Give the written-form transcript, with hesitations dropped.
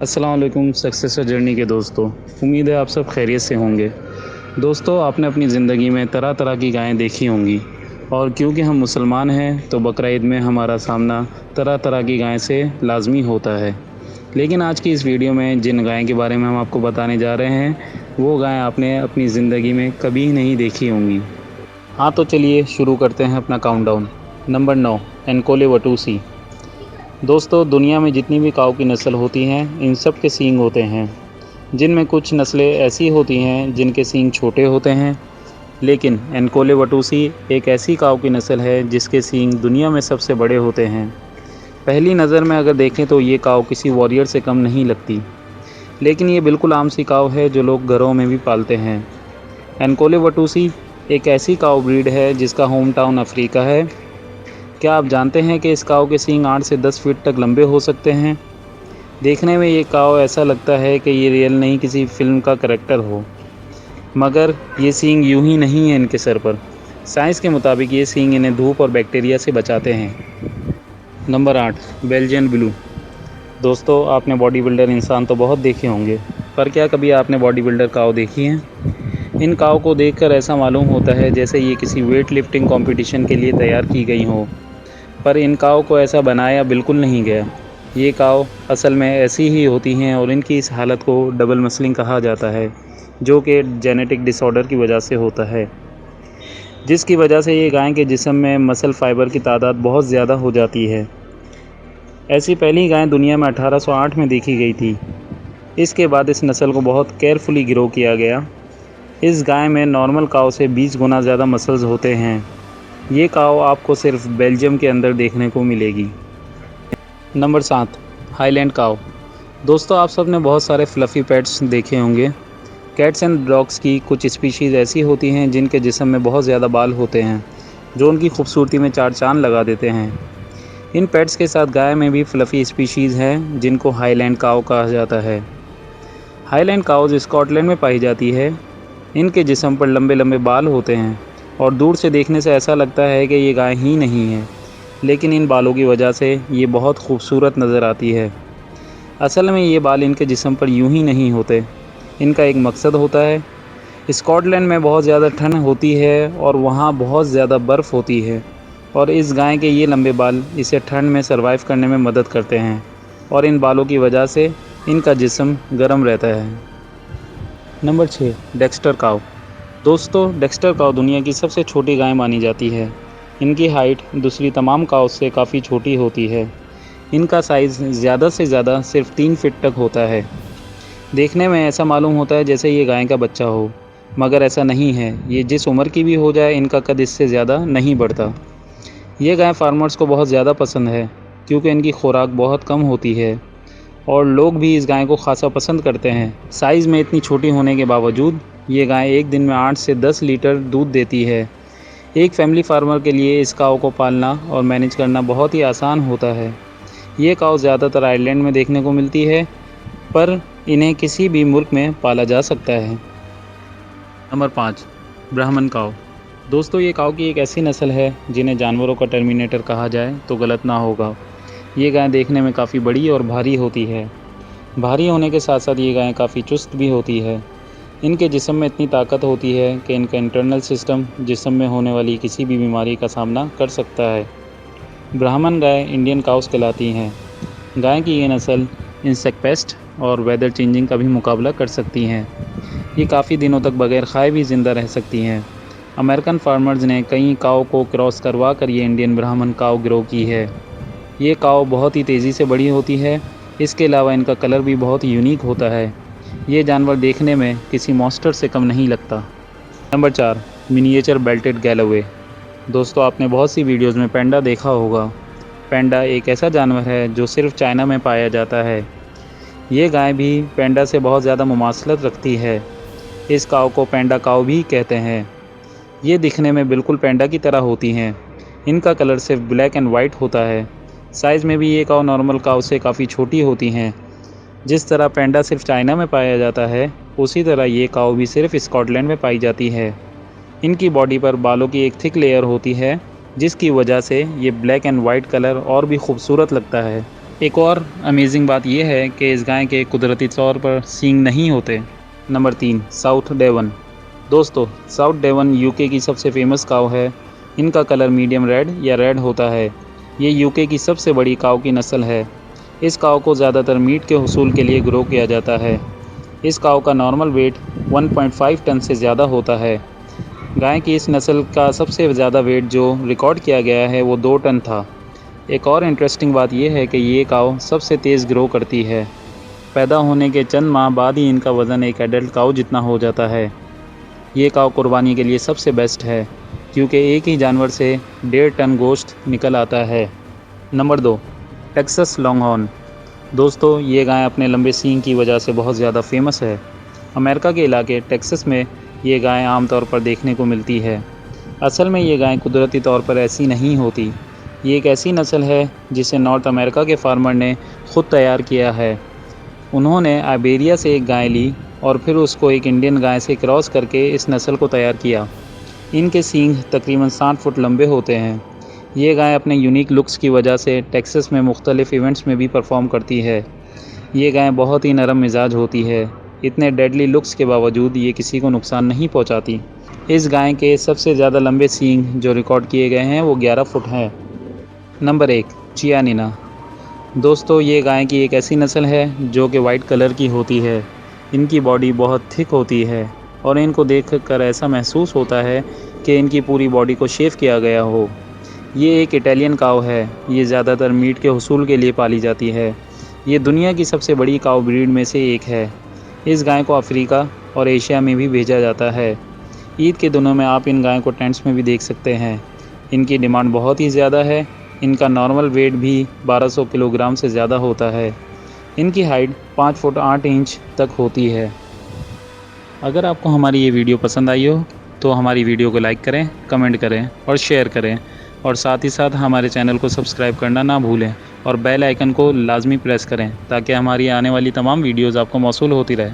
अस्सलाम वालेकुम successor journey के दोस्तों। उम्मीद है आप सब खैरियत से होंगे। दोस्तों, आपने अपनी ज़िंदगी में तरह तरह की गायें देखी होंगी और क्योंकि हम मुसलमान हैं तो बकरा ईद में हमारा सामना तरह तरह की गाय से लाजमी होता है। लेकिन आज की इस वीडियो में जिन गाय के बारे में हम आपको बताने जा रहे हैं वो गाय आपने अपनी ज़िंदगी में कभी नहीं देखी होंगी। हाँ, तो चलिए शुरू करते हैं अपना काउंटडाउन। नंबर 9, एनकोले वटूसी। दोस्तों, दुनिया में जितनी भी काऊ की नस्ल होती हैं इन सब के सींग होते हैं, जिनमें कुछ नस्लें ऐसी होती हैं जिनके सींग छोटे होते हैं, लेकिन एनकोले वटूसी एक ऐसी काऊ की नस्ल है जिसके सींग दुनिया में सबसे बड़े होते हैं। पहली नज़र में अगर देखें तो ये काऊ किसी वॉरियर से कम नहीं लगती, लेकिन ये बिल्कुल आम सी काऊ है जो लोग घरों में भी पालते हैं। एनकोले वटूसी एक ऐसी काऊ ब्रीड है जिसका होम टाउन अफ्रीका है। क्या आप जानते हैं कि इस काऊ के सींग 8 से 10 फीट तक लंबे हो सकते हैं। देखने में ये काऊ ऐसा लगता है कि ये रियल नहीं किसी फिल्म का करैक्टर हो, मगर ये सींग यूं ही नहीं है इनके सर पर। साइंस के मुताबिक ये सींग इन्हें धूप और बैक्टीरिया से बचाते हैं। Number 8, Belgian blue. दोस्तों, आपने बॉडी बिल्डर इंसान तो बहुत देखे होंगे, पर क्या कभी आपने बॉडी बिल्डर काऊ देखी है? इन काऊ को देखकर ऐसा मालूम होता है जैसे ये किसी वेट लिफ्टिंग कॉम्पिटिशन के लिए तैयार की गई हो, पर इन काऊ को ऐसा बनाया बिल्कुल नहीं गया। ये काऊ असल में ऐसी ही होती हैं और इनकी इस हालत को डबल मसलिंग कहा जाता है, जो कि जेनेटिक डिसऑर्डर की वजह से होता है, जिसकी वजह से ये गाय के जिस्म में मसल फाइबर की तादाद बहुत ज़्यादा हो जाती है। ऐसी पहली गाय दुनिया में 1808 में देखी गई थी। इसके बाद इस नस्ल को बहुत केयरफुली ग्रो किया गया। इस गाय में नॉर्मल काऊ से 20 गुना ज़्यादा मसल्स होते हैं। ये काऊ आपको सिर्फ बेल्जियम के अंदर देखने को मिलेगी। नंबर 7, हाईलैंड काऊ। दोस्तों, आप सब ने बहुत सारे फ्लफ़ी पेट्स देखे होंगे। कैट्स एंड डॉग्स की कुछ स्पीशीज़ ऐसी होती हैं जिनके जिस्म में बहुत ज़्यादा बाल होते हैं, जो उनकी खूबसूरती में चार चांद लगा देते हैं। इन पेट्स के साथ गाय में भी फ्लफ़ी स्पीशीज़ हैं जिनको हाईलैंड काऊ कहा जाता है। हाईलैंड काऊज़ स्कॉटलैंड में पाई जाती है। इनके जिस्म पर लंबे लंबे बाल होते हैं और दूर से देखने से ऐसा लगता है कि ये गाय ही नहीं है, लेकिन इन बालों की वजह से ये बहुत खूबसूरत नज़र आती है। असल में ये बाल इनके जिस्म पर यूं ही नहीं होते, इनका एक मकसद होता है। स्कॉटलैंड में बहुत ज़्यादा ठंड होती है और वहाँ बहुत ज़्यादा बर्फ़ होती है, और इस गाय के ये लंबे बाल इसे ठंड में सर्वाइव करने में मदद करते हैं, और इन बालों की वजह से इनका जिस्म गर्म रहता है। नंबर 6, डेक्स्टर काऊ। दोस्तों, डेक्स्टर काऊ दुनिया की सबसे छोटी गाय मानी जाती है। इनकी हाइट दूसरी तमाम काऊ से काफ़ी छोटी होती है। इनका साइज़ ज़्यादा से ज़्यादा सिर्फ 3 फीट तक होता है। देखने में ऐसा मालूम होता है जैसे ये गाय का बच्चा हो, मगर ऐसा नहीं है। ये जिस उम्र की भी हो जाए इनका कद इससे ज़्यादा नहीं बढ़ता। ये गाय फार्मर्स को बहुत ज़्यादा पसंद है क्योंकि इनकी खुराक बहुत कम होती है और लोग भी इस गाय को खासा पसंद करते हैं। साइज़ में इतनी छोटी होने के बावजूद ये गाय एक दिन में 8 से 10 लीटर दूध देती है। एक फैमिली फार्मर के लिए इस काऊ को पालना और मैनेज करना बहुत ही आसान होता है। ये काऊ ज़्यादातर आयरलैंड में देखने को मिलती है, पर इन्हें किसी भी मुल्क में पाला जा सकता है। नंबर 5, ब्राह्मण काऊ। दोस्तों, ये काऊ की एक ऐसी नस्ल है जिन्हें जानवरों का टर्मिनेटर कहा जाए तो गलत ना होगा। ये गाय देखने में काफ़ी बड़ी और भारी होती है। भारी होने के साथ साथ ये गाय काफ़ी चुस्त भी होती है। इनके जिस्म में इतनी ताकत होती है कि इनका इंटरनल सिस्टम जिस्म में होने वाली किसी भी बीमारी का सामना कर सकता है। ब्राह्मण गाय इंडियन काउस कहलाती हैं। गाय की ये नस्ल इंसेक्ट पेस्ट और वेदर चेंजिंग का भी मुकाबला कर सकती हैं। ये काफ़ी दिनों तक बगैर खाए भी ज़िंदा रह सकती हैं। अमेरिकन फार्मर्स ने कई काऊ को क्रॉस करवा कर ये इंडियन ब्राह्मण काऊ ग्रो की है। ये काऊ बहुत ही तेज़ी से बड़ी होती है। इसके अलावा इनका कलर भी बहुत यूनिक होता है। ये जानवर देखने में किसी मॉन्स्टर से कम नहीं लगता। Number 4, miniature belted Galloway. दोस्तों, आपने बहुत सी वीडियोज़ में पैंडा देखा होगा। पैंडा एक ऐसा जानवर है जो सिर्फ चाइना में पाया जाता है। ये गाय भी पैंडा से बहुत ज़्यादा मुमासलत रखती है। इस काऊ को पैंडा काऊ भी कहते हैं। ये दिखने में बिल्कुल पैंडा की तरह होती हैं। इनका कलर सिर्फ ब्लैक एंड वाइट होता है। साइज़ में भी ये काऊ नॉर्मल काऊ से काफ़ी छोटी होती हैं। जिस तरह पैंडा सिर्फ चाइना में पाया जाता है, उसी तरह ये काऊ भी सिर्फ स्कॉटलैंड में पाई जाती है। इनकी बॉडी पर बालों की एक थिक लेयर होती है, जिसकी वजह से ये ब्लैक एंड वाइट कलर और भी खूबसूरत लगता है। एक और अमेजिंग बात यह है कि इस गाय के कुदरती तौर पर सींग नहीं होते। Number 3, South Devon. दोस्तों, साउथ डेवन यूके की सबसे फेमस काव है। इनका कलर मीडियम रेड या रेड होता है। ये यूके की सबसे बड़ी काव की नस्ल है। इस काव को ज़्यादातर मीट के हुसूल के लिए ग्रो किया जाता है। इस काव का नॉर्मल वेट 1.5 टन से ज़्यादा होता है। गाय की इस नस्ल का सबसे ज़्यादा वेट जो रिकॉर्ड किया गया है वो 2 टन था। एक और इंटरेस्टिंग बात यह है कि ये काव सबसे तेज़ ग्रो करती है। पैदा होने के चंद माह बाद ही इनका वज़न एक एडल्ट काव जितना हो जाता है। ये काव कुर्बानी के लिए सबसे बेस्ट है क्योंकि एक ही जानवर से 1.5 टन गोश्त निकल आता है। Number 2, Texas Longhorn. दोस्तों, ये गाय अपने लंबे सींग की वजह से बहुत ज़्यादा फेमस है। अमेरिका के इलाके टेक्सास में ये गाय आमतौर पर देखने को मिलती है। असल में ये गाय कुदरती तौर पर ऐसी नहीं होती। ये एक ऐसी नस्ल है जिसे नॉर्थ अमेरिका के फार्मर ने ख़ुद तैयार किया है। उन्होंने आइबेरिया से एक गाय ली और फिर उसको एक इंडियन गाय से क्रॉस करके इस नस्ल को तैयार किया। इनके सींग तकरीबन 60 फुट लंबे होते हैं। ये गाय अपने यूनिक लुक्स की वजह से टेक्सास में मुख्तलिफ इवेंट्स में भी परफॉर्म करती है। ये गाय बहुत ही नरम मिजाज होती है। इतने डेडली लुक्स के बावजूद ये किसी को नुकसान नहीं पहुंचाती। इस गाय के सबसे ज़्यादा लंबे सींग जो रिकॉर्ड किए गए हैं वो 11 फुट हैं। नंबर 1, चियानिना। दोस्तों, ये गाय की एक ऐसी नस्ल है जो कि वाइट कलर की होती है। इनकी बॉडी बहुत थिक होती है और इनको देखकर ऐसा महसूस होता है कि इनकी पूरी बॉडी को शेव किया गया हो। ये एक इटालियन काव है। ये ज़्यादातर मीट के हुसूल के लिए पाली जाती है। ये दुनिया की सबसे बड़ी काव ब्रीड में से एक है। इस गाय को अफ्रीका और एशिया में भी भेजा जाता है। ईद के दिनों में आप इन गाय को टेंट्स में भी देख सकते हैं। इनकी डिमांड बहुत ही ज़्यादा है। इनका नॉर्मल वेट भी 1200 किलोग्राम से ज़्यादा होता है। इनकी हाइट 5 फुट 8 इंच तक होती है। अगर आपको हमारी ये वीडियो पसंद आई हो तो हमारी वीडियो को लाइक करें, कमेंट करें और शेयर करें और साथ ही साथ हमारे चैनल को सब्सक्राइब करना ना भूलें और बेल आइकन को लाजमी प्रेस करें ताकि हमारी आने वाली तमाम वीडियोज़ आपको मौसूल होती रहे।